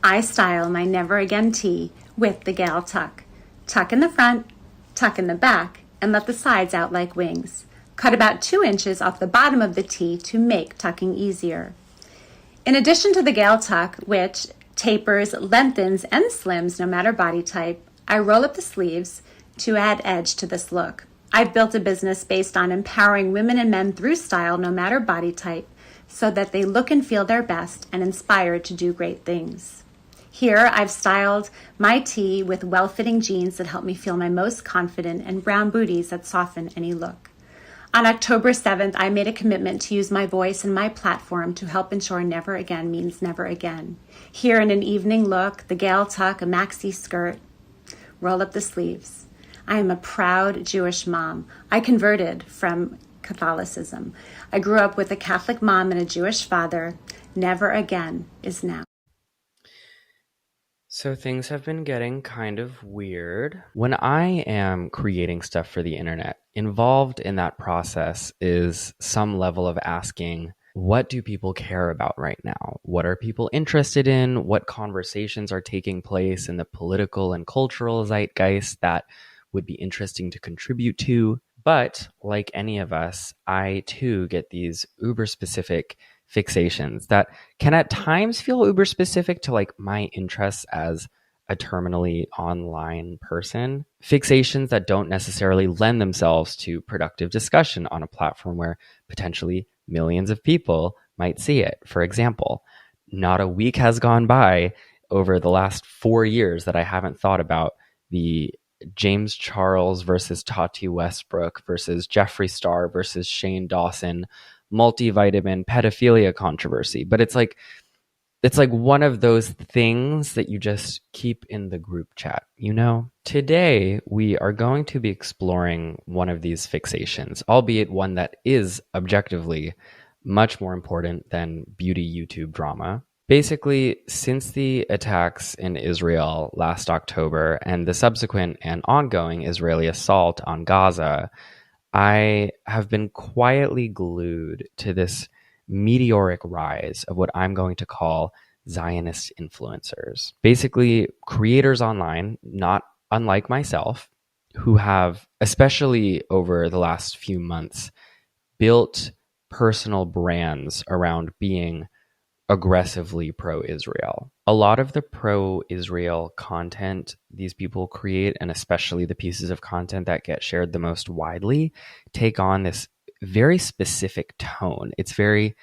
I style my Never Again tee with the Gal tuck. Tuck in the front, tuck in the back, and let the sides out like wings. Cut about 2 inches off the bottom of the tee to make tucking easier. In addition to the Gal tuck, which tapers, lengthens, and slims no matter body type, I roll up the sleeves to add edge to this look. I've built a business based on empowering women and men through style no matter body type so that they look and feel their best and inspired to do great things. Here, I've styled my tee with well-fitting jeans that help me feel my most confident and brown booties that soften any look. On October 7th, I made a commitment to use my voice and my platform to help ensure never again means never again. Here in an evening look, the Gal tuck, a maxi skirt, roll up the sleeves. I am a proud Jewish mom. I converted from Catholicism. I grew up with a Catholic mom and a Jewish father. Never again is now. So things have been getting kind of weird. When I am creating stuff for the internet, involved in that process is some level of asking, what do people care about right now? What are people interested in? What conversations are taking place in the political and cultural zeitgeist that would be interesting to contribute to? But like any of us, I too get these uber specific fixations that can at times feel uber specific to like my interests as a terminally online person. Fixations that don't necessarily lend themselves to productive discussion on a platform where potentially millions of people might see it. For example, not a week has gone by over the last 4 years that I haven't thought about the James Charles versus Tati Westbrook versus Jeffree Star versus Shane Dawson multivitamin pedophilia controversy. But it's like one of those things that you just keep in the group chat, you know? Today, we are going to be exploring one of these fixations, albeit one that is objectively much more important than beauty YouTube drama. Basically, since the attacks in Israel last October and the subsequent and ongoing Israeli assault on Gaza, I have been quietly glued to this meteoric rise of what I'm going to call Zionist influencers. Basically, creators online, not unlike myself, who have, especially over the last few months, built personal brands around being aggressively pro-Israel. A lot of the pro-Israel content these people create, and especially the pieces of content that get shared the most widely, take on this very specific tone. It's very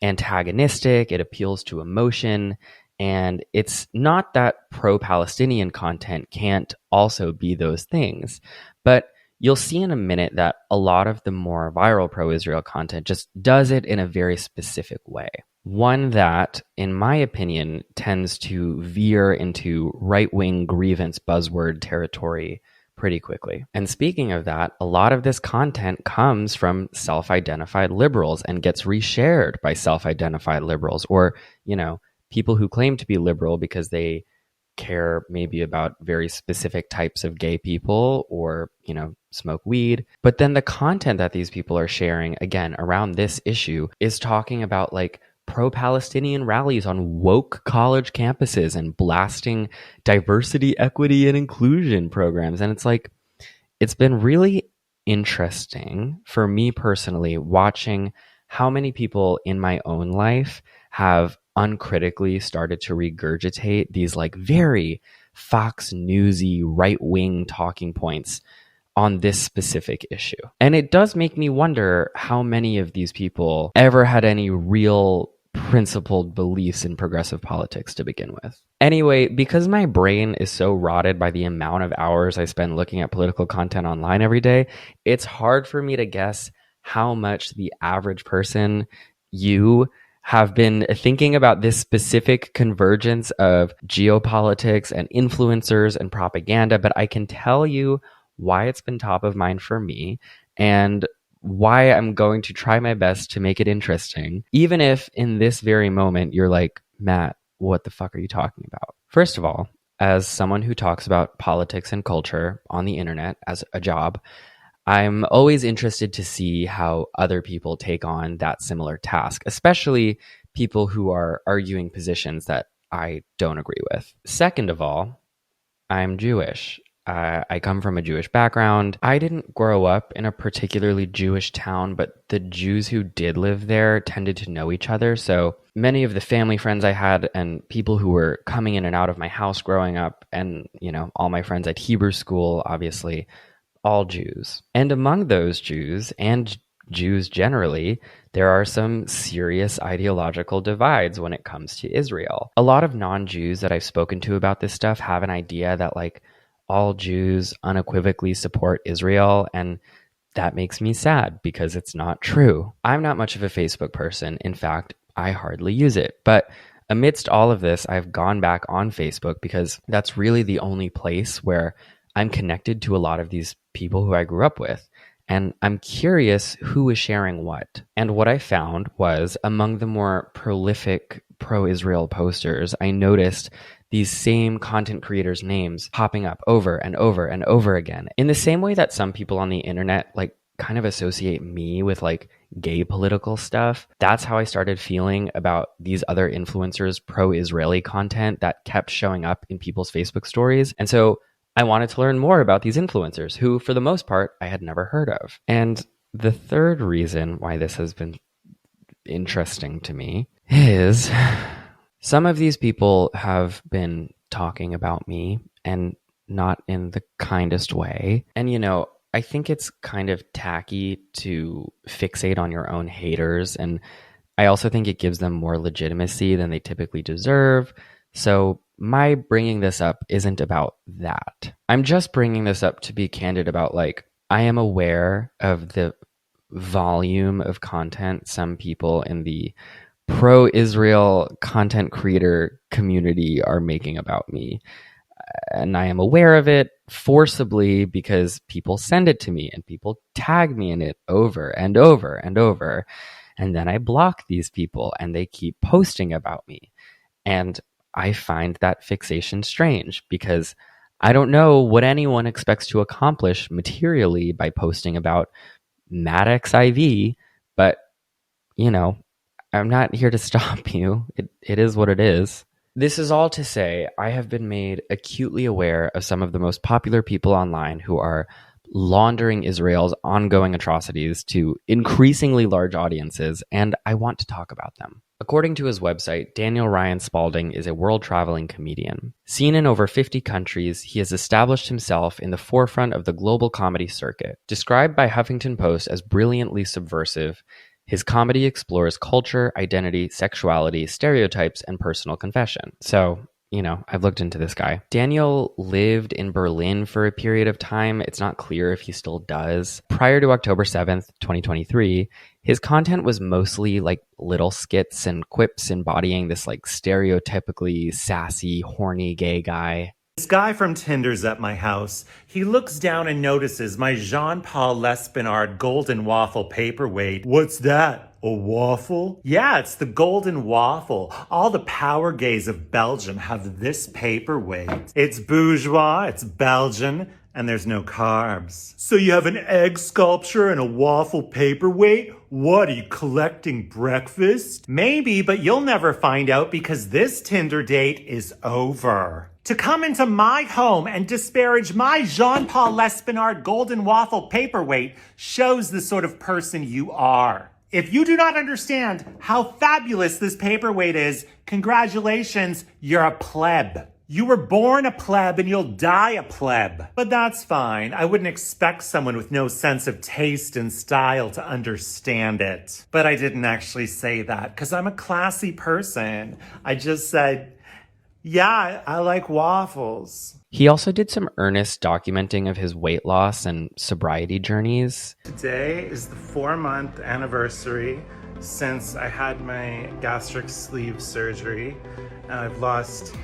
antagonistic, it appeals to emotion, and it's not that pro-Palestinian content can't also be those things, but you'll see in a minute that a lot of the more viral pro-Israel content just does it in a very specific way. One that, in my opinion, tends to veer into right-wing grievance buzzword territory pretty quickly. And speaking of that, a lot of this content comes from self-identified liberals and gets reshared by self-identified liberals, or, you know, people who claim to be liberal because they care maybe about very specific types of gay people or, you know, smoke weed. But then the content that these people are sharing, again, around this issue is talking about like pro-Palestinian rallies on woke college campuses and blasting diversity, equity, and inclusion programs. And it's like, it's been really interesting for me personally watching how many people in my own life have uncritically started to regurgitate these like very Fox Newsy right-wing talking points on this specific issue. And it does make me wonder how many of these people ever had any real principled beliefs in progressive politics to begin with. Anyway, because my brain is so rotted by the amount of hours I spend looking at political content online every day, it's hard for me to guess how much the average person, you, have been thinking about this specific convergence of geopolitics and influencers and propaganda, but I can tell you why it's been top of mind for me and why I'm going to try my best to make it interesting, even if in this very moment you're like, Matt, what the fuck are you talking about? First of all, as someone who talks about politics and culture on the internet as a job, I'm always interested to see how other people take on that similar task, especially people who are arguing positions that I don't agree with. Second of all, I'm Jewish. I come from a Jewish background. I didn't grow up in a particularly Jewish town, but the Jews who did live there tended to know each other. So many of the family friends I had and people who were coming in and out of my house growing up, and, all my friends at Hebrew school, obviously, all Jews. And among those Jews and Jews generally, there are some serious ideological divides when it comes to Israel. A lot of non-Jews that I've spoken to about this stuff have an idea that all Jews unequivocally support Israel, and that makes me sad because it's not true. I'm not much of a Facebook person. In fact, I hardly use it. But amidst all of this, I've gone back on Facebook because that's really the only place where I'm connected to a lot of these people who I grew up with. And I'm curious who is sharing what. And what I found was among the more prolific pro-Israel posters, I noticed these same content creators' names popping up over and over and over again. In the same way that some people on the internet kind of associate me with gay political stuff, that's how I started feeling about these other influencers' pro-Israeli content that kept showing up in people's Facebook stories. And so I wanted to learn more about these influencers who, for the most part, I had never heard of. And the third reason why this has been interesting to me is some of these people have been talking about me, and not in the kindest way. And, I think it's kind of tacky to fixate on your own haters. And I also think it gives them more legitimacy than they typically deserve. So my bringing this up isn't about that. I'm just bringing this up to be candid about I am aware of the volume of content some people in the pro-Israel content creator community are making about me. And I am aware of it forcibly because people send it to me and people tag me in it over and over and over. And then I block these people and they keep posting about me. And I find that fixation strange because I don't know what anyone expects to accomplish materially by posting about Maddox IV, but, I'm not here to stop you. It is what it is. This is all to say, I have been made acutely aware of some of the most popular people online who are laundering Israel's ongoing atrocities to increasingly large audiences, and I want to talk about them. According to his website, Daniel Ryan Spalding is a world-traveling comedian. Seen in over 50 countries, he has established himself in the forefront of the global comedy circuit. Described by Huffington Post as brilliantly subversive, his comedy explores culture, identity, sexuality, stereotypes, and personal confession. So, I've looked into this guy. Daniel lived in Berlin for a period of time. It's not clear if he still does. Prior to October 7th, 2023, his content was mostly little skits and quips embodying this stereotypically sassy, horny gay guy. This guy from Tinder's at my house. He looks down and notices my Jean-Paul Lespinard golden waffle paperweight. What's that? A waffle? Yeah, it's the golden waffle. All the power gays of Belgium have this paperweight. It's bourgeois, it's Belgian, and there's no carbs. So you have an egg sculpture and a waffle paperweight? What, are you collecting breakfast? Maybe, but you'll never find out because this Tinder date is over. To come into my home and disparage my Jean-Paul Lespinard golden waffle paperweight shows the sort of person you are. If you do not understand how fabulous this paperweight is, congratulations, you're a pleb. You were born a pleb and you'll die a pleb. But that's fine. I wouldn't expect someone with no sense of taste and style to understand it. But I didn't actually say that because I'm a classy person. I just said, yeah, I like waffles. He also did some earnest documenting of his weight loss and sobriety journeys. Today is the 4-month anniversary since I had my gastric sleeve surgery. And I've lost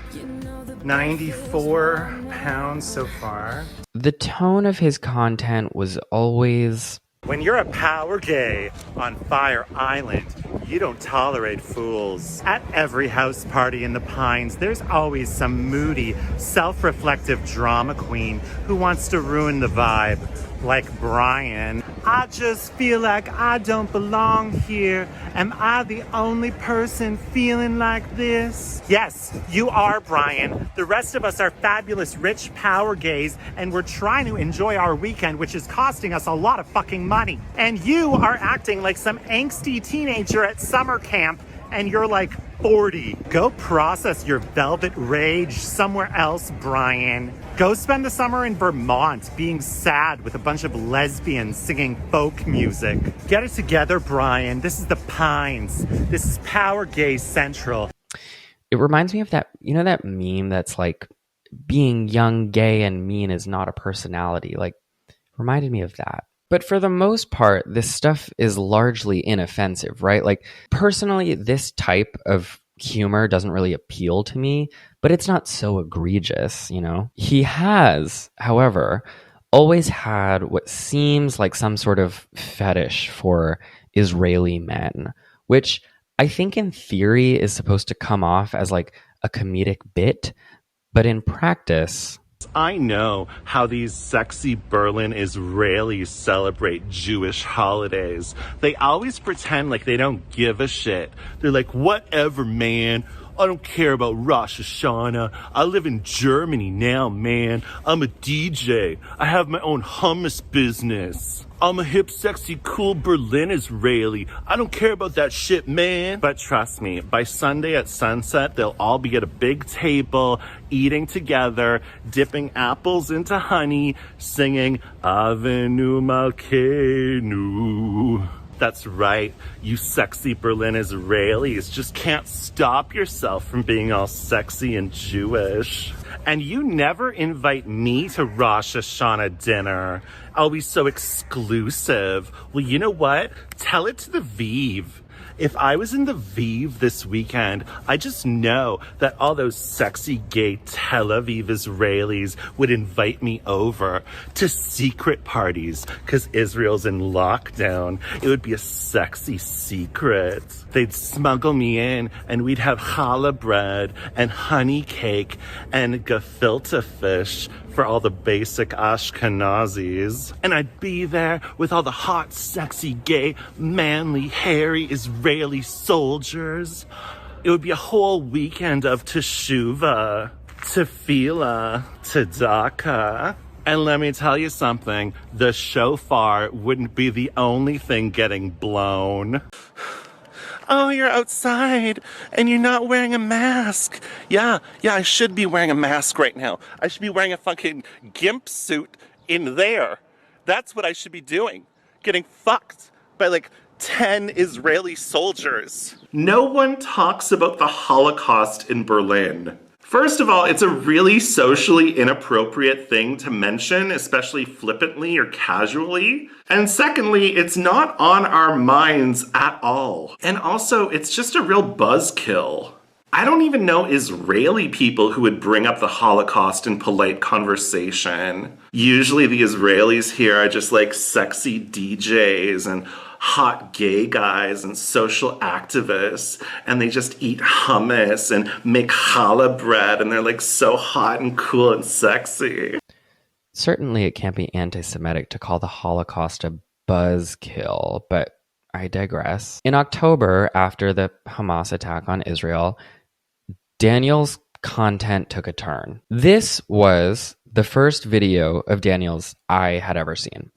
94 pounds so far. The tone of his content was always... When you're a power gay on Fire Island, you don't tolerate fools. At every house party in the Pines, there's always some moody, self-reflective drama queen who wants to ruin the vibe. Like Brian. I just feel like I don't belong here. Am I the only person feeling like this? Yes, you are, Brian. The rest of us are fabulous, rich power gays, and we're trying to enjoy our weekend, which is costing us a lot of fucking money. And you are acting like some angsty teenager at summer camp, and you're like 40. Go process your velvet rage somewhere else, Brian. Go spend the summer in Vermont being sad with a bunch of lesbians singing folk music. Get it together, Brian. This is the Pines. This is Power Gay Central. It reminds me of that, that meme that's like, being young, gay, and mean is not a personality. Like, reminded me of that. But for the most part, this stuff is largely inoffensive, right? Like, personally, this type of humor doesn't really appeal to me, but it's not so egregious, He has, however, always had what seems like some sort of fetish for Israeli men, which I think in theory is supposed to come off as like a comedic bit, but in practice, I know how these sexy Berlin Israelis celebrate Jewish holidays. They always pretend like they don't give a shit. They're like, whatever, man. I don't care about Rosh Hashanah. I live in Germany now, man. I'm a DJ. I have my own hummus business. I'm a hip, sexy, cool Berlin Israeli. I don't care about that shit, man. But trust me, by Sunday at sunset, they'll all be at a big table, eating together, dipping apples into honey, singing Avenu Malkeinu. That's right, you sexy Berlin Israelis just can't stop yourself from being all sexy and Jewish. And you never invite me to Rosh Hashanah dinner. I'll be so exclusive. Well, you know what? Tell it to the Vive. If I was in the Vive this weekend, I just know that all those sexy gay Tel Aviv Israelis would invite me over to secret parties because Israel's in lockdown. It would be a sexy secret. They'd smuggle me in and we'd have challah bread and honey cake and gefilte fish for all the basic Ashkenazis. And I'd be there with all the hot, sexy, gay, manly, hairy Israeli soldiers. It would be a whole weekend of teshuva, tefillah, tzedakah. And let me tell you something, the shofar wouldn't be the only thing getting blown. Oh, you're outside and you're not wearing a mask. Yeah, I should be wearing a mask right now. I should be wearing a fucking gimp suit in there. That's what I should be doing. Getting fucked by like 10 Israeli soldiers. No one talks about the Holocaust in Berlin. First of all, it's a really socially inappropriate thing to mention, especially flippantly or casually. And secondly, it's not on our minds at all. And also, it's just a real buzzkill. I don't even know Israeli people who would bring up the Holocaust in polite conversation. Usually the Israelis here are just like sexy DJs and hot gay guys and social activists, and they just eat hummus and make challah bread, and they're like so hot and cool and sexy. Certainly it can't be anti-Semitic to call the Holocaust a buzzkill, but I digress. In October, after the Hamas attack on Israel, Daniel's content took a turn. This was the first video of Daniel's I had ever seen.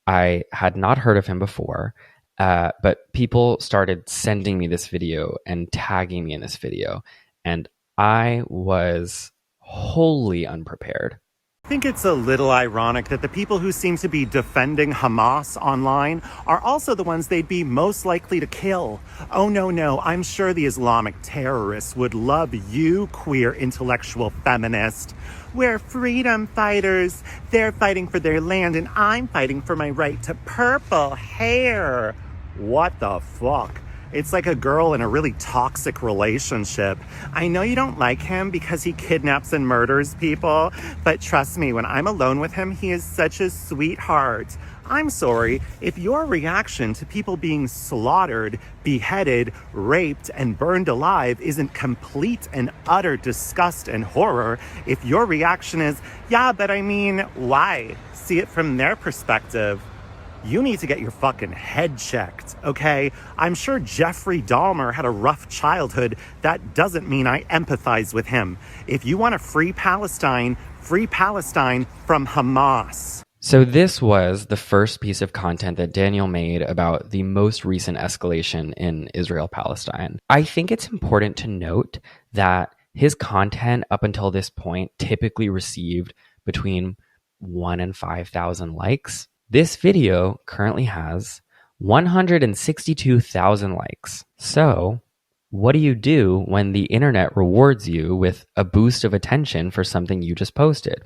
I had not heard of him before, but people started sending me this video and tagging me in this video, and I was wholly unprepared. I think it's a little ironic that the people who seem to be defending Hamas online are also the ones they'd be most likely to kill. Oh, no, I'm sure the Islamic terrorists would love you, queer intellectual feminist. We're freedom fighters. They're fighting for their land and I'm fighting for my right to purple hair. What the fuck? It's like a girl in a really toxic relationship. I know you don't like him because he kidnaps and murders people, but trust me, when I'm alone with him, he is such a sweetheart. I'm sorry, if your reaction to people being slaughtered, beheaded, raped, and burned alive isn't complete and utter disgust and horror, if your reaction is, yeah, but I mean, why? See it from their perspective. you need to get your fucking head checked, okay? I'm sure Jeffrey Dahmer had a rough childhood. That doesn't mean I empathize with him. If you want to free Palestine from Hamas. So this was the first piece of content that Daniel made about the most recent escalation in Israel-Palestine. I think it's important to note that his content up until this point typically received between 1 and 5,000 likes. This video currently has 162,000 likes. So what do you do when the internet rewards you with a boost of attention for something you just posted?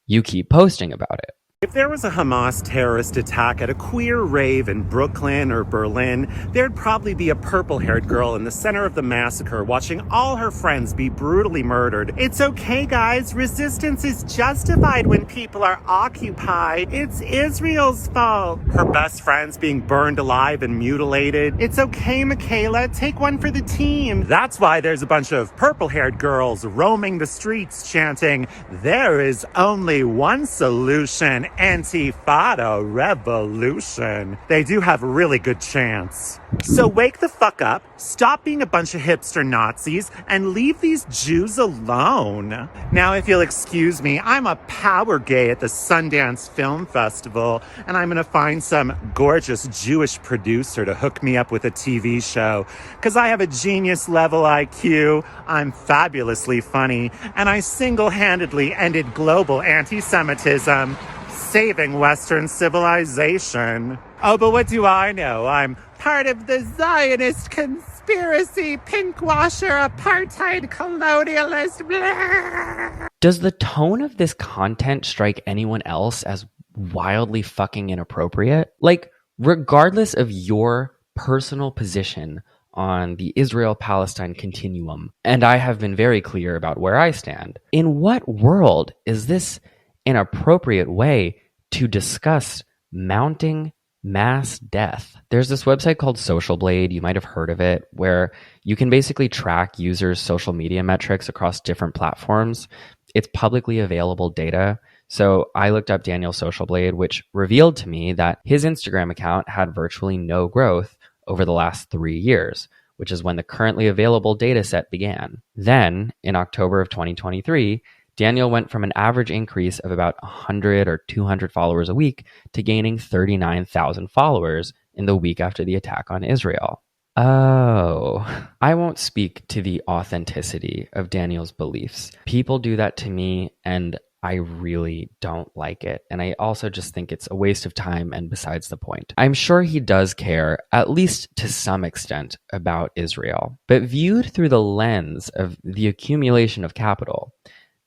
You keep posting about it. If there was a Hamas terrorist attack at a queer rave in Brooklyn or Berlin, there'd probably be a purple-haired girl in the center of the massacre watching all her friends be brutally murdered. It's okay, guys. Resistance is justified when people are occupied. It's Israel's fault. Her best friend's being burned alive and mutilated. It's okay, Michaela. Take one for the team. That's why there's a bunch of purple-haired girls roaming the streets chanting, "There is only one solution. Antifada revolution." They do have a really good chance. So wake the fuck up, stop being a bunch of hipster Nazis, and leave these Jews alone. Now, if you'll excuse me, I'm a power gay at the Sundance Film Festival, and I'm gonna find some gorgeous Jewish producer to hook me up with a TV show, because I have a genius-level IQ, I'm fabulously funny, and I single-handedly ended global anti-Semitism, saving Western civilization. Oh, but what do I know? I'm part of the Zionist conspiracy, pinkwasher, apartheid, colonialist. Blah. Does the tone of this content strike anyone else as wildly fucking inappropriate? Like, regardless of your personal position on the Israel-Palestine continuum, and I have been very clear about where I stand, in what world is this an appropriate way to discuss mounting mass death? There's this website called Social Blade, you might have heard of it, where you can basically track users' social media metrics across different platforms. It's publicly available data. So I looked up Daniel's Social Blade, which revealed to me that his Instagram account had virtually no growth over the last 3 years, which is when the currently available data set began. Then, in October of 2023, Daniel went from an average increase of about 100 or 200 followers a week to gaining 39,000 followers in the week after the attack on Israel. Oh, I won't speak to the authenticity of Daniel's beliefs. People do that to me, and I really don't like it. And I also just think it's a waste of time and besides the point. I'm sure he does care, at least to some extent, about Israel. But viewed through the lens of the accumulation of capital,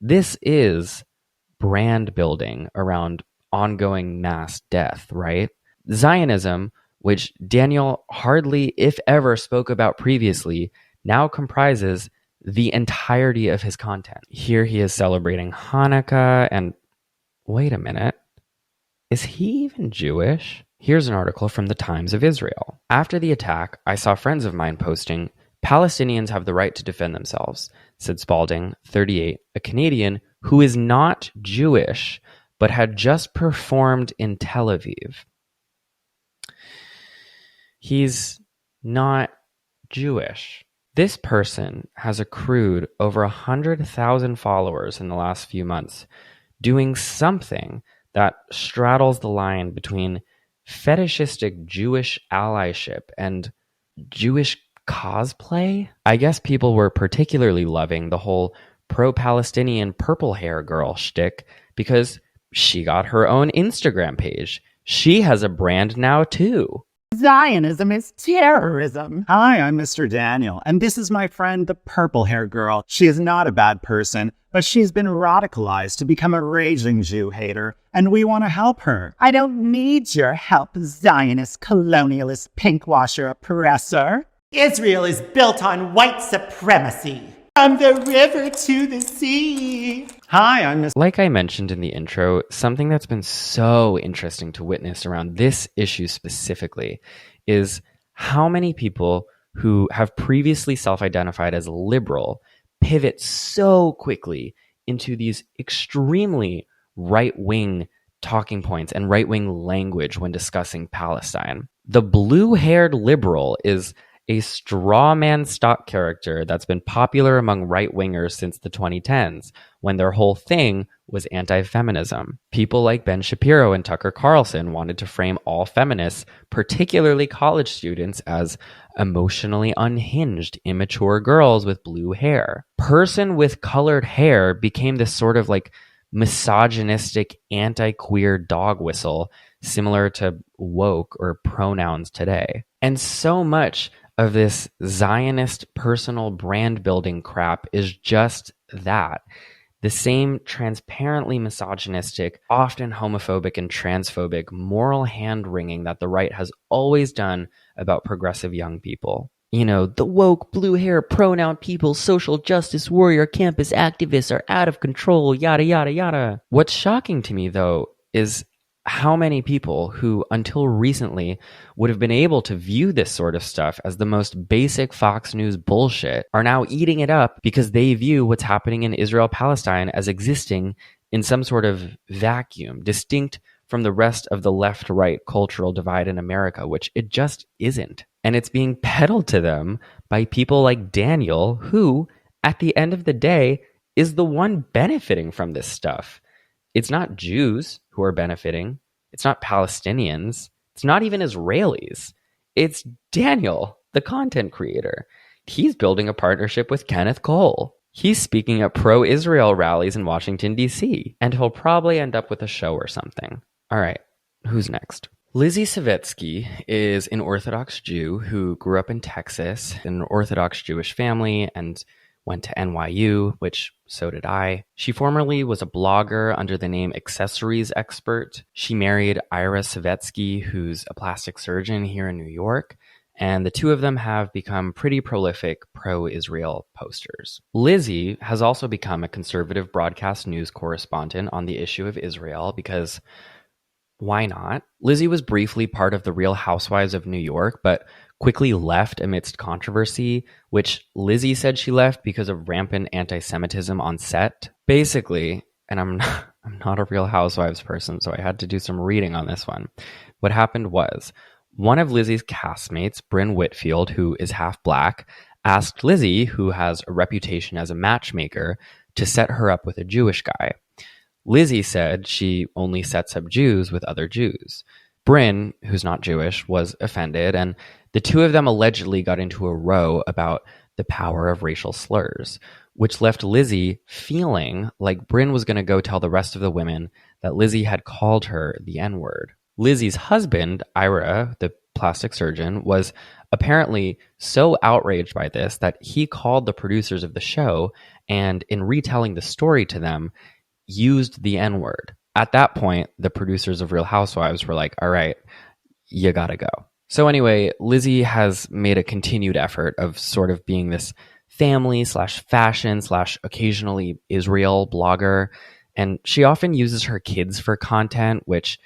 this is brand building around ongoing mass death, right? Zionism, which Daniel hardly, if ever, spoke about previously, now comprises the entirety of his content. Here he is celebrating Hanukkah, and wait a minute, is he even Jewish? Here's an article from the Times of Israel. After the attack, I saw friends of mine posting, "Palestinians have the right to defend themselves," said Spalding, 38, a Canadian who is not Jewish, but had just performed in Tel Aviv. He's not Jewish. This person has accrued over 100,000 followers in the last few months, doing something that straddles the line between fetishistic Jewish allyship and Jewish cosplay. I guess people were particularly loving the whole pro-Palestinian purple hair girl shtick because she got her own Instagram page. She has a brand now too. Zionism is terrorism. Hi, I'm Mr. Daniel, and this is my friend, the purple hair girl. She is not a bad person, but she's been radicalized to become a raging Jew hater, and we want to help her. I don't need your help, Zionist, colonialist, pinkwasher, oppressor. Israel is built on white supremacy. From the river to the sea. Hi, I'm Mr. Like I mentioned in the intro, something that's been so interesting to witness around this issue specifically is how many people who have previously self-identified as liberal pivot so quickly into these extremely right-wing talking points and right-wing language when discussing Palestine. The blue-haired liberal is a straw man stock character that's been popular among right-wingers since the 2010s, when their whole thing was anti-feminism. People like Ben Shapiro and Tucker Carlson wanted to frame all feminists, particularly college students, as emotionally unhinged, immature girls with blue hair. Person with colored hair became this sort of like misogynistic, anti-queer dog whistle, similar to woke or pronouns today. And so much of this Zionist personal brand building crap is just that. The same transparently misogynistic, often homophobic and transphobic moral hand-wringing that the right has always done about progressive young people. You know, the woke, blue hair, pronoun people, social justice warrior, campus activists are out of control, yada, yada, yada. What's shocking to me, though, is how many people who, until recently, would have been able to view this sort of stuff as the most basic Fox News bullshit are now eating it up because they view what's happening in Israel-Palestine as existing in some sort of vacuum, distinct from the rest of the left-right cultural divide in America, which it just isn't. And it's being peddled to them by people like Daniel, who, at the end of the day, is the one benefiting from this stuff. It's not Jews who are benefiting. It's not Palestinians. It's not even Israelis. It's Daniel, the content creator. He's building a partnership with Kenneth Cole. He's speaking at pro-Israel rallies in Washington, D.C., and he'll probably end up with a show or something. All right, who's next? Lizzie Savetsky is an Orthodox Jew who grew up in Texas in an Orthodox Jewish family and went to NYU, which so did I. She formerly was a blogger under the name Accessories Expert. She married Ira Savetsky, who's a plastic surgeon here in New York, and the two of them have become pretty prolific pro-Israel posters. Lizzie has also become a conservative broadcast news correspondent on the issue of Israel because why not? Lizzie was briefly part of the Real Housewives of New York, but quickly left amidst controversy, which Lizzie said she left because of rampant anti-Semitism on set. Basically, and I'm not a Real Housewives person, so I had to do some reading on this one. What happened was, one of Lizzie's castmates, Bryn Whitfield, who is half black, asked Lizzie, who has a reputation as a matchmaker, to set her up with a Jewish guy. Lizzie said she only sets up Jews with other Jews. Bryn, who's not Jewish, was offended, and the two of them allegedly got into a row about the power of racial slurs, which left Lizzie feeling like Bryn was going to go tell the rest of the women that Lizzie had called her the N-word. Lizzie's husband, Ira, the plastic surgeon, was apparently so outraged by this that he called the producers of the show and, in retelling the story to them, used the N-word. At that point, the producers of Real Housewives were like, all right, you gotta go. So anyway, Lizzie has made a continued effort of sort of being this family/fashion/occasionally Israel blogger. And she often uses her kids for content, which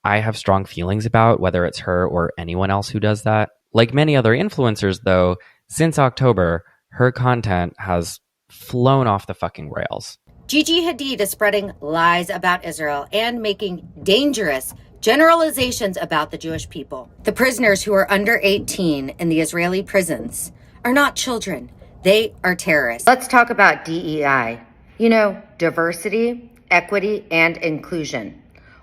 I have strong feelings about, whether it's her or anyone else who does that. Like many other influencers, though, since October, her content has flown off the fucking rails. Gigi Hadid is spreading lies about Israel and making dangerous generalizations about the Jewish people. The prisoners who are under 18 in the Israeli prisons are not children. They are terrorists. Let's talk about DEI. You know, diversity, equity, and inclusion.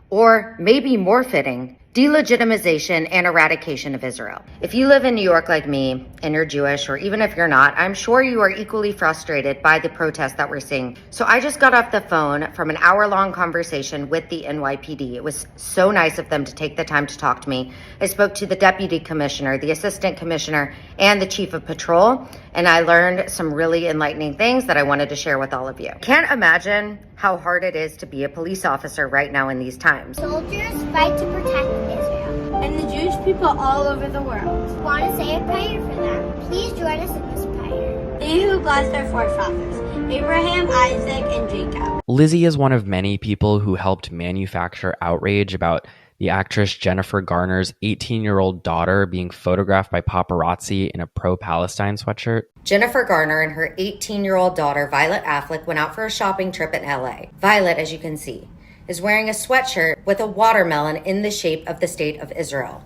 Or maybe more fitting, delegitimization and eradication of Israel. If you live in New York like me, and you're Jewish, or even if you're not, I'm sure you are equally frustrated by the protests that we're seeing. So I just got off the phone from an hour-long conversation with the NYPD. It was so nice of them to take the time to talk to me. I spoke to the deputy commissioner, the assistant commissioner, and the chief of patrol, and I learned some really enlightening things that I wanted to share with all of you. Can't imagine how hard it is to be a police officer right now in these times. Soldiers fight to protect Israel and the Jewish people all over the world. Want to say a prayer for them? Please join us in this prayer. They who blessed our forefathers, Abraham, Isaac, and Jacob. Lizzie is one of many people who helped manufacture outrage about the actress Jennifer Garner's 18-year-old daughter being photographed by paparazzi in a pro-Palestine sweatshirt. Jennifer Garner and her 18-year-old daughter, Violet Affleck, went out for a shopping trip in LA. Violet, as you can see, is wearing a sweatshirt with a watermelon in the shape of the state of Israel,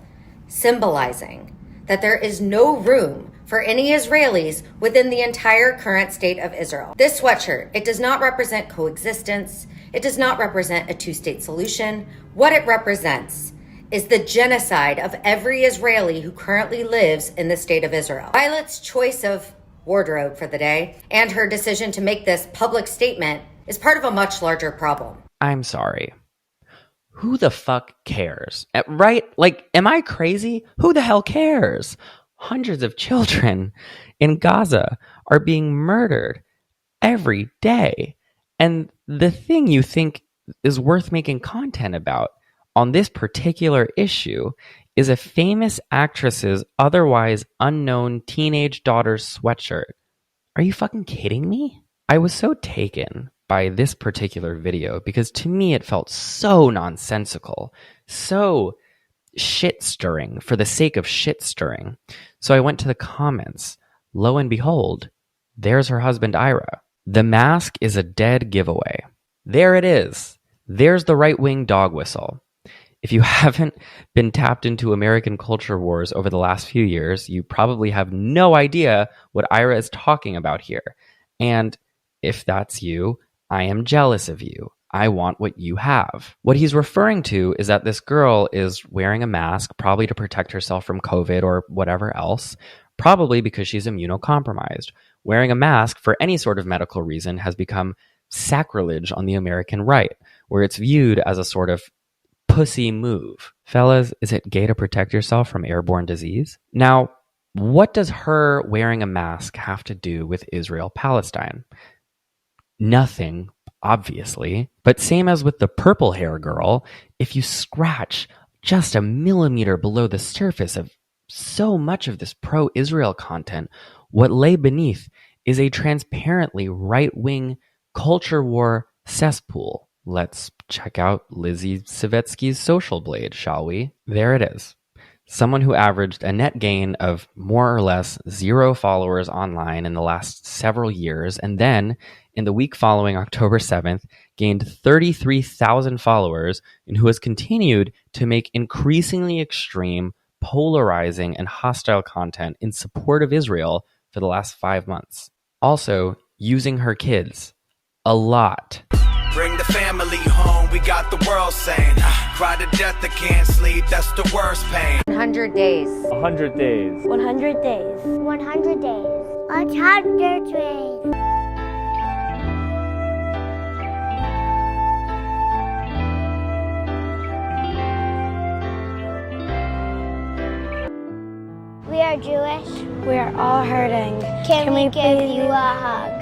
symbolizing that there is no room for any Israelis within the entire current state of Israel. This sweatshirt, it does not represent coexistence. It does not represent a two-state solution. What it represents is the genocide of every Israeli who currently lives in the state of Israel. Violet's choice of wardrobe for the day and her decision to make this public statement is part of a much larger problem. I'm sorry. Who the fuck cares? Right? Like, am I crazy? Who the hell cares? Hundreds of children in Gaza are being murdered every day. And the thing you think is worth making content about on this particular issue is a famous actress's otherwise unknown teenage daughter's sweatshirt. Are you fucking kidding me? I was so taken by this particular video because to me it felt so nonsensical, so shit stirring for the sake of shit stirring. So I went to the comments. Lo and behold, there's her husband Ira. The mask is a dead giveaway. There it is. There's the right-wing dog whistle. If you haven't been tapped into American culture wars over the last few years, you probably have no idea what Ira is talking about here. And if that's you, I am jealous of you. I want what you have. What he's referring to is that this girl is wearing a mask, probably to protect herself from COVID or whatever else, probably because she's immunocompromised. Wearing a mask for any sort of medical reason has become sacrilege on the American right, where it's viewed as a sort of pussy move. Fellas, is it gay to protect yourself from airborne disease? Now, what does her wearing a mask have to do with Israel-Palestine? Nothing, obviously. But same as with the purple hair girl, if you scratch just a millimeter below the surface of so much of this pro-Israel content, what lay beneath is a transparently right-wing culture war cesspool. Let's check out Lizzie Savetsky's social blade, shall we? There it is. Someone who averaged a net gain of more or less 0 followers online in the last several years, and then, in the week following October 7th, gained 33,000 followers, and who has continued to make increasingly extreme, polarizing, and hostile content in support of Israel for the last 5 months. Also, using her kids. A lot. Bring the family home, we got the world saying, cry to death, I can't sleep, that's the worst pain. 100 days. 100 days. 100 days. 100 days. 100 days. We are Jewish. We are all hurting. Can we give you a hug?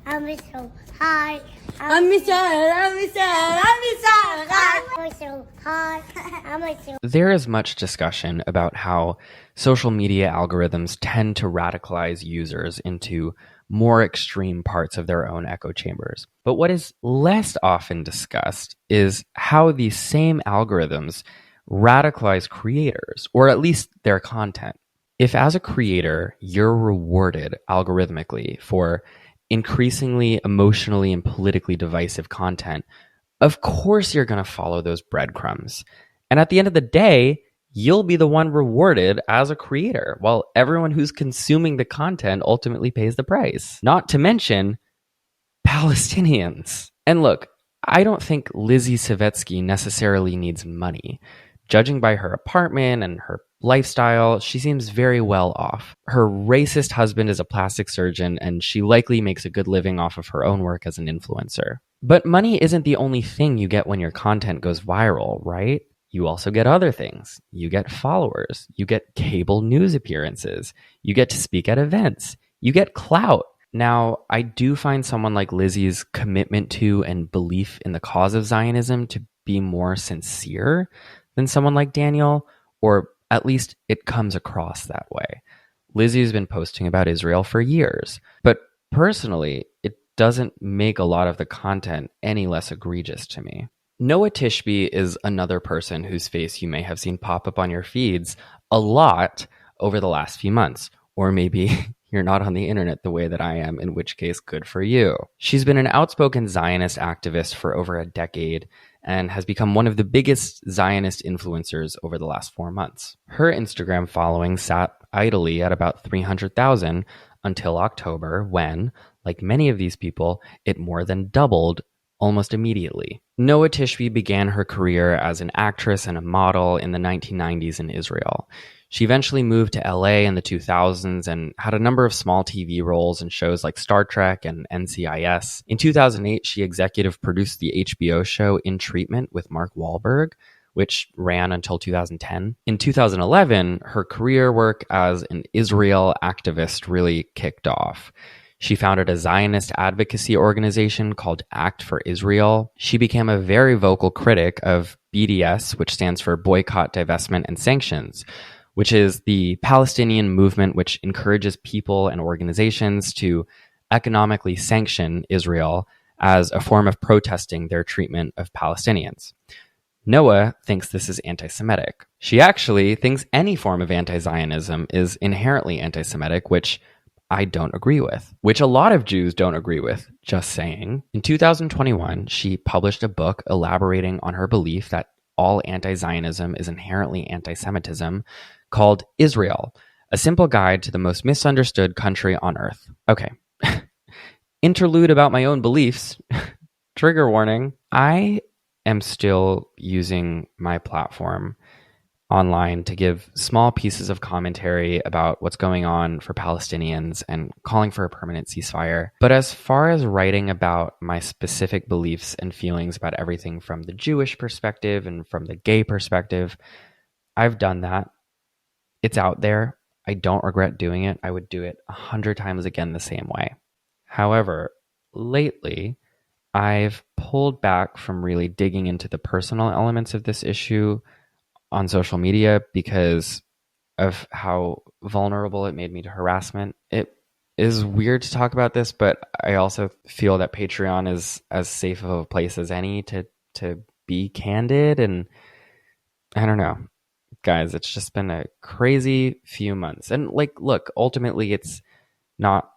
I'm so high. I'm so high. I'm so high. I'm so. There is much discussion about how social media algorithms tend to radicalize users into more extreme parts of their own echo chambers. But what is less often discussed is how these same algorithms radicalize creators, or at least their content. If as a creator, you're rewarded algorithmically for increasingly emotionally and politically divisive content, of course you're going to follow those breadcrumbs. And at the end of the day, you'll be the one rewarded as a creator, while everyone who's consuming the content ultimately pays the price. Not to mention Palestinians. And look, I don't think Lizzie Savetsky necessarily needs money. Judging by her apartment and her lifestyle, she seems very well off. Her racist husband is a plastic surgeon, and she likely makes a good living off of her own work as an influencer. But money isn't the only thing you get when your content goes viral, right? You also get other things. You get followers. You get cable news appearances. You get to speak at events. You get clout. Now, I do find someone like Lizzie's commitment to and belief in the cause of Zionism to be more sincere than someone like Daniel, or at least it comes across that way. Lizzie's been posting about Israel for years, but personally, it doesn't make a lot of the content any less egregious to me. Noah Tishby is another person whose face you may have seen pop up on your feeds a lot over the last few months, or maybe you're not on the internet the way that I am, in which case, good for you. She's been an outspoken Zionist activist for over a decade and has become one of the biggest Zionist influencers over the last 4 months. Her Instagram following sat idly at about 300,000 until October when, like many of these people, it more than doubled almost immediately. Noah Tishby began her career as an actress and a model in the 1990s in Israel. She eventually moved to LA in the 2000s and had a number of small TV roles in shows like Star Trek and NCIS. In 2008, she executive produced the HBO show In Treatment with Mark Wahlberg, which ran until 2010. In 2011, her career work as an Israel activist really kicked off. She founded a Zionist advocacy organization called Act for Israel. She became a very vocal critic of BDS, which stands for Boycott, Divestment, and Sanctions, which is the Palestinian movement which encourages people and organizations to economically sanction Israel as a form of protesting their treatment of Palestinians. Noah thinks this is anti-Semitic. She actually thinks any form of anti-Zionism is inherently anti-Semitic, which I don't agree with, which a lot of Jews don't agree with, just saying. In 2021, she published a book elaborating on her belief that all anti-Zionism is inherently anti-Semitism, called Israel, a simple guide to the most misunderstood country on earth. Okay. Interlude about my own beliefs. Trigger warning. I am still using my platform online to give small pieces of commentary about what's going on for Palestinians and calling for a permanent ceasefire. But as far as writing about my specific beliefs and feelings about everything from the Jewish perspective and from the gay perspective, I've done that. It's out there. I don't regret doing it. I would do it 100 times again the same way. However, lately, I've pulled back from really digging into the personal elements of this issue on social media because of how vulnerable it made me to harassment. It is weird to talk about this, but I also feel that Patreon is as safe of a place as any to be candid. And I don't know, guys, it's just been a crazy few months. And look, ultimately it's not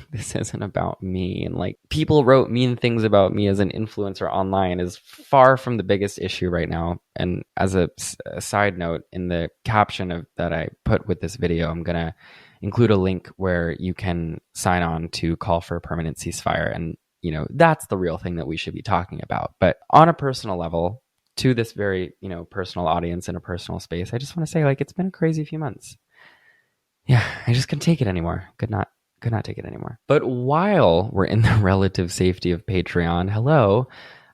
this isn't about me, and people wrote mean things about me as an influencer online is far from the biggest issue right now. And as a side note, in the caption that I put with this video, I'm gonna include a link where you can sign on to call for a permanent ceasefire, and that's the real thing that we should be talking about. But on a personal level, to this very personal audience in a personal space, I just want to say it's been a crazy few months. Yeah, I just couldn't take it anymore. Could not take it anymore. But while we're in the relative safety of Patreon,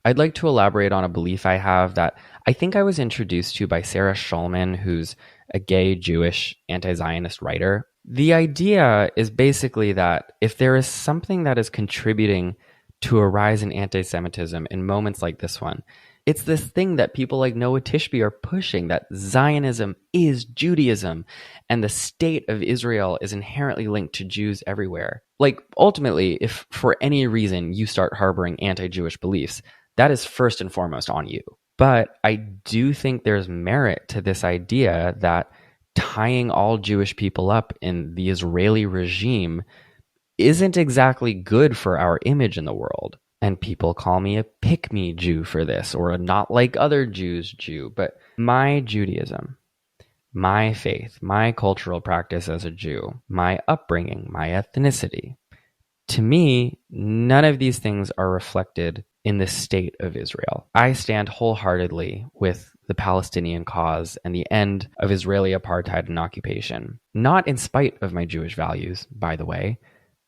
I'd like to elaborate on a belief I have that I think I was introduced to by Sarah Schulman, who's a gay Jewish anti-Zionist writer. The idea is basically that if there is something that is contributing to a rise in anti-Semitism in moments like this one, it's this thing that people like Noah Tishby are pushing, that Zionism is Judaism and the state of Israel is inherently linked to Jews everywhere. Ultimately, if for any reason you start harboring anti-Jewish beliefs, that is first and foremost on you. But I do think there's merit to this idea that tying all Jewish people up in the Israeli regime isn't exactly good for our image in the world. And people call me a pick-me Jew for this, or a not like other Jews Jew. But my Judaism, my faith, my cultural practice as a Jew, my upbringing, my ethnicity, to me, none of these things are reflected in the state of Israel. I stand wholeheartedly with the Palestinian cause and the end of Israeli apartheid and occupation. Not in spite of my Jewish values, by the way,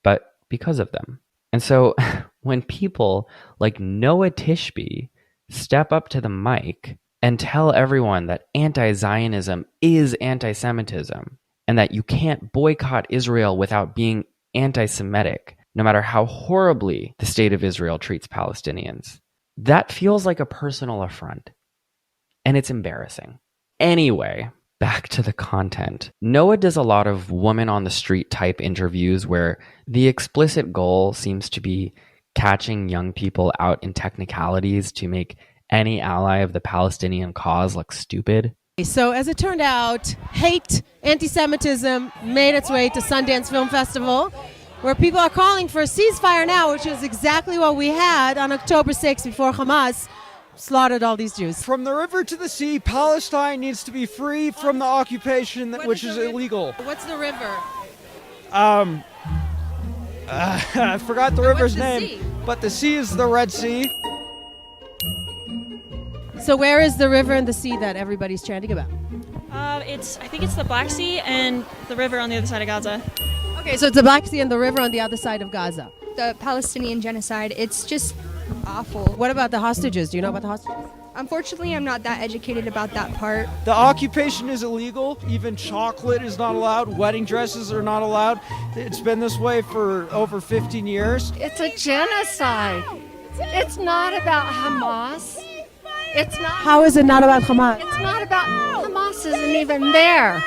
but because of them. And so when people like Noah Tishby step up to the mic and tell everyone that anti-Zionism is anti-Semitism and that you can't boycott Israel without being anti-Semitic, no matter how horribly the state of Israel treats Palestinians, that feels like a personal affront. And it's embarrassing. Anyway, back to the content. Noah does a lot of woman on the street type interviews where the explicit goal seems to be catching young people out in technicalities to make any ally of the Palestinian cause look stupid. So as it turned out, hate, anti-Semitism made its way to Sundance Film Festival, where people are calling for a ceasefire now, which is exactly what we had on October 6th before Hamas slaughtered all these Jews. From the river to the sea, Palestine needs to be free from the occupation, which is illegal. What's the river? I forgot the river's name, but the sea is the Red Sea. So where is the river and the sea that everybody's chanting about? I think it's the Black Sea and the river on the other side of Gaza. Okay, so it's the Black Sea and the river on the other side of Gaza. The Palestinian genocide, it's just awful. What about the hostages? Do you know about the hostages? Unfortunately, I'm not that educated about that part. The occupation is illegal. Even chocolate is not allowed. Wedding dresses are not allowed. It's been this way for over 15 years. It's a genocide. It's not about Hamas. It's not. How is it not about Hamas? It's not about Hamas. Isn't even there.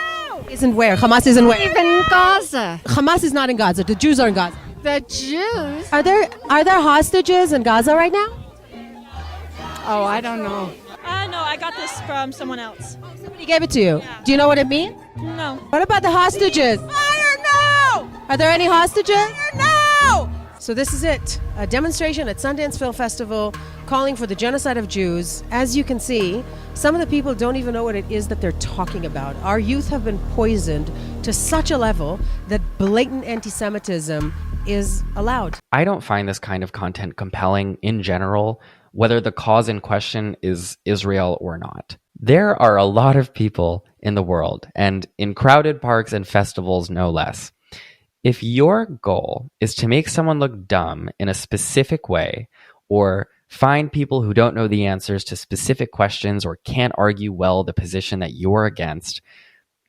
Isn't where? Hamas isn't where? Even in Gaza. Hamas is not in Gaza. The Jews are in Gaza. The Jews. Are there hostages in Gaza right now? Oh, I don't know. No, I got this from someone else. Somebody gave it to you. Yeah. Do you know what it means? No. What about the hostages? Fire, no! Are there any hostages? Fire, no! So this is it. A demonstration at Sundance Film Festival calling for the genocide of Jews. As you can see, some of the people don't even know what it is that they're talking about. Our youth have been poisoned to such a level that blatant anti-Semitism is allowed. I don't find this kind of content compelling in general, whether the cause in question is Israel or not. There are a lot of people in the world, and in crowded parks and festivals no less. If your goal is to make someone look dumb in a specific way, or find people who don't know the answers to specific questions or can't argue well the position that you're against,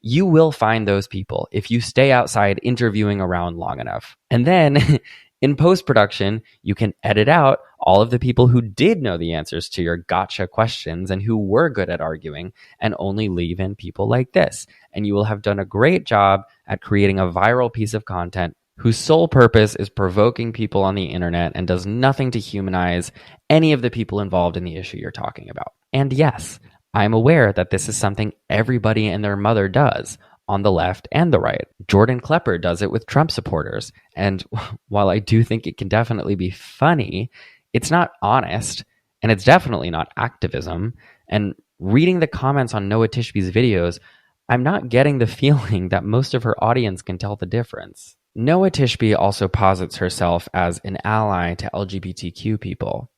you will find those people if you stay outside interviewing around long enough. And then in post-production, you can edit out all of the people who did know the answers to your gotcha questions and who were good at arguing, and only leave in people like this. And you will have done a great job at creating a viral piece of content whose sole purpose is provoking people on the internet and does nothing to humanize any of the people involved in the issue you're talking about. And yes, I'm aware that this is something everybody and their mother does, on the left and the right. Jordan Klepper does it with Trump supporters. And while I do think it can definitely be funny, it's not honest, and it's definitely not activism. And reading the comments on Noah Tishby's videos, I'm not getting the feeling that most of her audience can tell the difference. Noah Tishby also posits herself as an ally to LGBTQ people.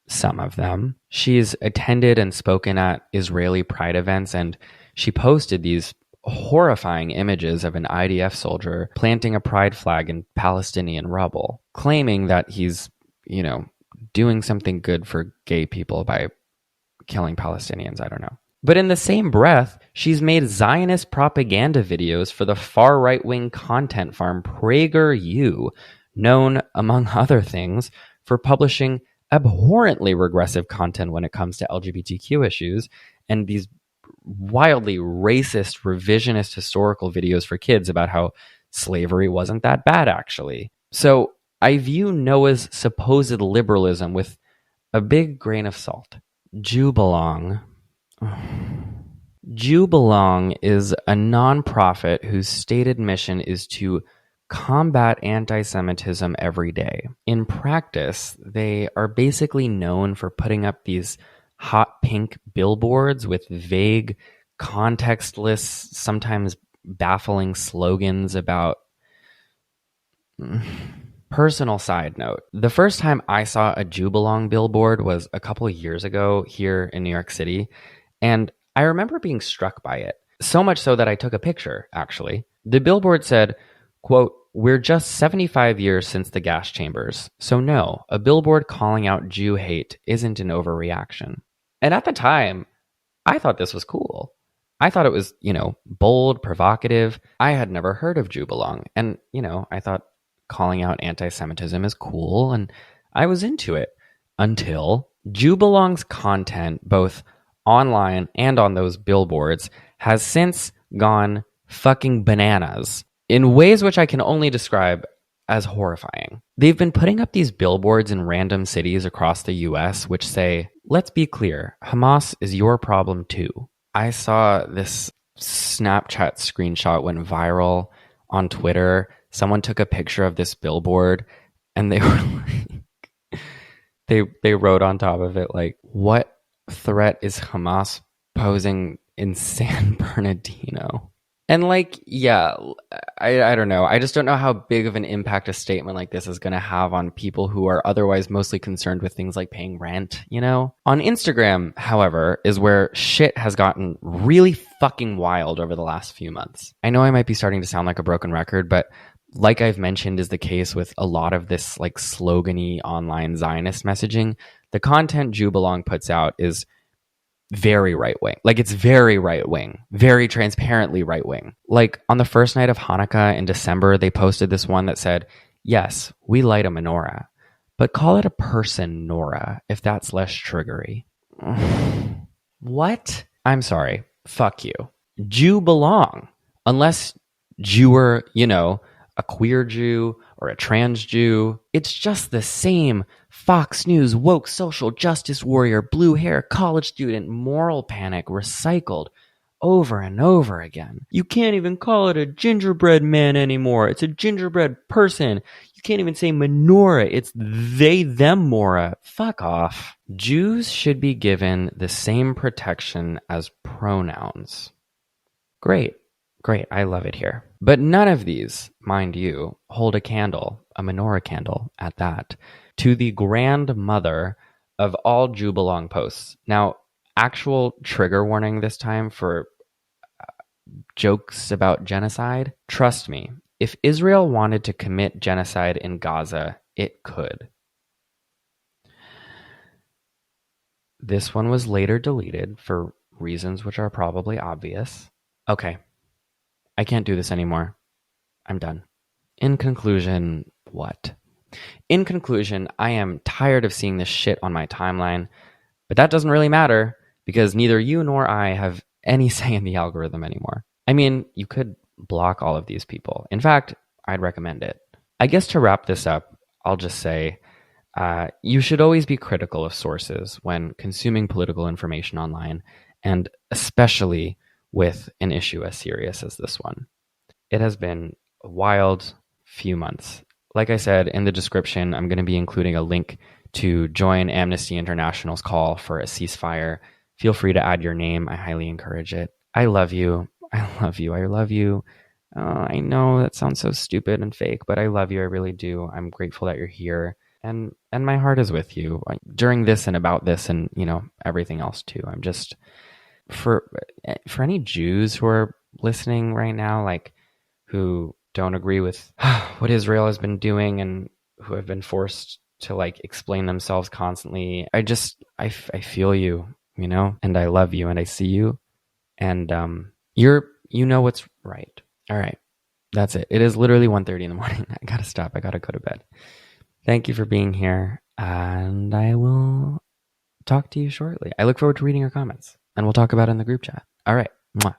Some of them. She's attended and spoken at Israeli pride events, and she posted these horrifying images of an IDF soldier planting a pride flag in Palestinian rubble, claiming that he's, doing something good for gay people by killing Palestinians. I don't know. But in the same breath, she's made Zionist propaganda videos for the far right-wing content farm PragerU, known, among other things, for publishing abhorrently regressive content when it comes to LGBTQ issues, and these wildly racist, revisionist historical videos for kids about how slavery wasn't that bad, actually. So I view Noah's supposed liberalism with a big grain of salt. Jew Belong. Jew Belong is a nonprofit whose stated mission is to combat anti-Semitism every day. In practice, they are basically known for putting up these hot pink billboards with vague, contextless, sometimes baffling slogans about... Personal side note, the first time I saw a Jew Belong billboard was a couple of years ago here in New York City, and I remember being struck by it. So much so that I took a picture, actually. The billboard said, quote, "We're just 75 years since the gas chambers, so no, a billboard calling out Jew hate isn't an overreaction." And at the time, I thought this was cool. I thought it was, bold, provocative. I had never heard of Jew Belong, and, I thought calling out anti-Semitism is cool, and I was into it until Jew Belong's content, both online and on those billboards, has since gone fucking bananas in ways which I can only describe as horrifying. They've been putting up these billboards in random cities across the US which say, let's be clear, Hamas is your problem too. I saw this Snapchat screenshot went viral on Twitter. Someone took a picture of this billboard and they were like, they wrote on top of it like, what threat is Hamas posing in San Bernardino? And like, yeah, I don't know. I just don't know how big of an impact a statement like this is going to have on people who are otherwise mostly concerned with things like paying rent, you know? On Instagram, however, is where shit has gotten really fucking wild over the last few months. I know I might be starting to sound like a broken record, but like I've mentioned is the case with a lot of this like slogan-y online Zionist messaging, the content Jew Belong puts out is very right wing. Like it's very right wing, very transparently right wing. Like on the first night of Hanukkah in December, they posted this one that said, yes, we light a menorah, but call it a person Nora if that's less triggery. What? I'm sorry. Fuck you. Jew belong. Unless you were, you know, a queer Jew or a trans Jew. It's just the same Fox News, woke social justice warrior, blue hair, college student, moral panic recycled over and over again. You can't even call it a gingerbread man anymore. It's a gingerbread person. You can't even say menorah. It's they, them, mora. Fuck off. Jews should be given the same protection as pronouns. Great. I love it here. But none of these, mind you, hold a candle, a menorah candle at that, to the grandmother of all Jew Belong posts. Now, actual trigger warning this time for jokes about genocide. Trust me, if Israel wanted to commit genocide in Gaza, it could. This one was later deleted for reasons which are probably obvious. Okay. I can't do this anymore. I'm done. In conclusion, what? In conclusion, I am tired of seeing this shit on my timeline, but that doesn't really matter because neither you nor I have any say in the algorithm anymore. I mean, you could block all of these people. In fact, I'd recommend it. I guess to wrap this up, I'll just say, you should always be critical of sources when consuming political information online, and especially with an issue as serious as this one. It has been a wild few months. Like I said, in the description, I'm going to be including a link to join Amnesty International's call for a ceasefire. Feel free to add your name. I highly encourage it. I love you. I love you. I love you. I know that sounds so stupid and fake, but I love you. I really do. I'm grateful that you're here. And my heart is with you during this and about this and, you know, everything else too. I'm just... For any Jews who are listening right now, like who don't agree with what Israel has been doing and who have been forced to like explain themselves constantly, I feel you, you know, and I love you and I see you, and you know what's right. All right, that's it. It is literally 1:30 in the morning. I gotta stop. I gotta go to bed. Thank you for being here, and I will talk to you shortly. I look forward to reading your comments. And we'll talk about it in the group chat. All right. Mwah.